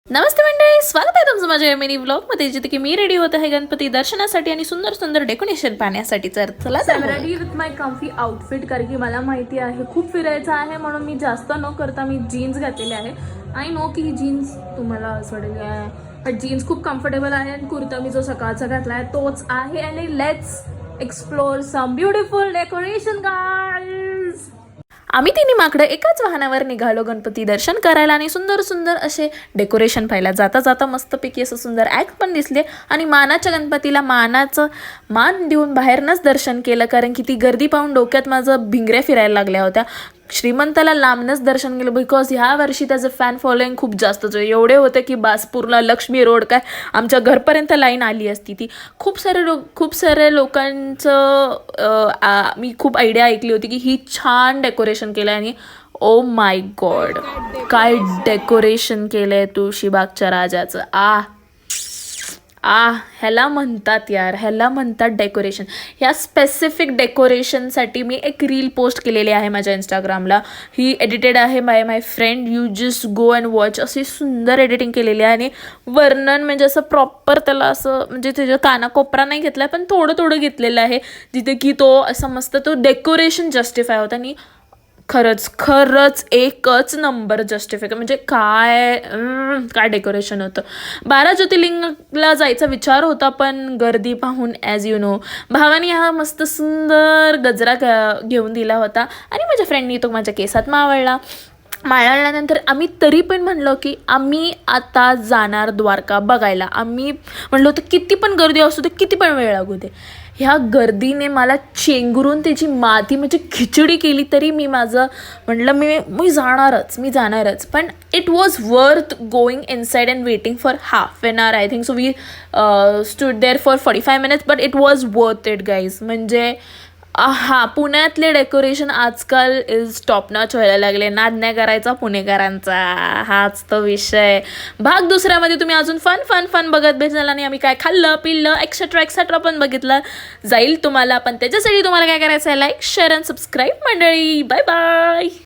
नमस्ते मंडळी, स्वागत आहे तुमचं माझ्या मिनी व्लॉगमध्ये, जिथे की मी रेडी होत आहे गणपती दर्शनासाठी आणि सुंदर सुंदर डेकोरेशन पाहण्यासाठी. तर चला ready with my comfy outfit, कारण की मला माहिती आहे खूप फिरायचं आहे, म्हणून मी जास्त न करता मी जीन्स घातलेले आहे. आय नो की ही जीन्स तुम्हाला असं वाटेल आहे, बट जीन्स खूप कम्फर्टेबल आहे आणि कुर्ता मी जो सकाळचा घातला आहे तोच आहे. आणि let's explore some beautiful decoration guys. आम्ही तिन्ही माकडं एकाच वाहनावर निघालो गणपती दर्शन करायला आणि सुंदर सुंदर असे डेकोरेशन पाहायला. जाता जाता मस्तपैकी असं सुंदर ॲक्ट पण दिसले आणि मानाच्या गणपतीला मानाचं मान देऊन बाहेरनंच दर्शन केलं, कारण की ती गर्दी पाहून डोक्यात माझं भिंगऱ्या फिरायला लागल्या होत्या. श्रीमंताला लांबनंच दर्शन केलं, बिकॉज ह्या वर्षी त्याचं फॅन फॉलोईंग खूप जास्तच आहे. एवढे होते की बासपूरला लक्ष्मी रोड काय आमच्या घरपर्यंत लाईन आली असती. ती खूप सारे लोकांचं मी खूप आयडिया ऐकली होती की ही छान डेकोरेशन केलं आहे. आणि ओ माय गॉड, काय डेकोरेशन केलं आहे तुळशीबागच्या राजाचं. ह्याला म्हणतात यार, ह्याला म्हणतात डेकोरेशन. ह्या स्पेसिफिक डेकोरेशनसाठी मी एक रील पोस्ट केलेली आहे माझ्या इंस्टाग्रामला. ही एडिटेड आहे by my friend. You just go and watch. अशी सुंदर एडिटिंग केलेली आहे आणि वर्णन म्हणजे असं प्रॉपर त्याला असं म्हणजे त्याच्या कानाकोपरा नाही घेतला, पण थोडं थोडं घेतलेलं आहे, जिथे की तो असं मस्त तो डेकोरेशन जस्टिफाय होता. आणि खरंच एकच नंबर जस्टिफाय, म्हणजे काय डेकोरेशन होतं. 12 ज्योतिर्लिंगला जायचा विचार होता, पण गर्दी पाहून ॲज यू नो भावानी हा मस्त सुंदर गजरा घेऊन दिला होता आणि माझ्या फ्रेंडनी तो माझ्या केसात माळल्यानंतर आम्ही तरी पण म्हणलो की आम्ही आता जाणार द्वारका बघायला. आम्ही म्हणलो होतं किती पण गर्दी असू दे, किती पण वेळ लागू दे. ह्या गर्दीने मला चेंगरून त्याची माती म्हणजे खिचडी केली, तरी मी म्हटलं मी जाणारच. पण it was worth going inside and waiting for half an hour. I think so we stood there for 45 minutes, but it was worth it guys. म्हणजे पुण्यातले डेकोरेशन आजकाल इज टॉप नॉच व्हायला लागले. नाद नाही करायचा पुणेकरांचा, हाच तो विषय. भाग दुसऱ्यामध्ये तुम्ही अजून फन बघत भेटाल आणि आम्ही काय खाल्लं पिल्लं एक्सेट्रा पण बघितलं जाईल तुम्हाला. पण त्याच्यासाठी तुम्हाला काय करायचं आहे, लाईक शेअर अँड सबस्क्राईब मंडळी. Bye bye.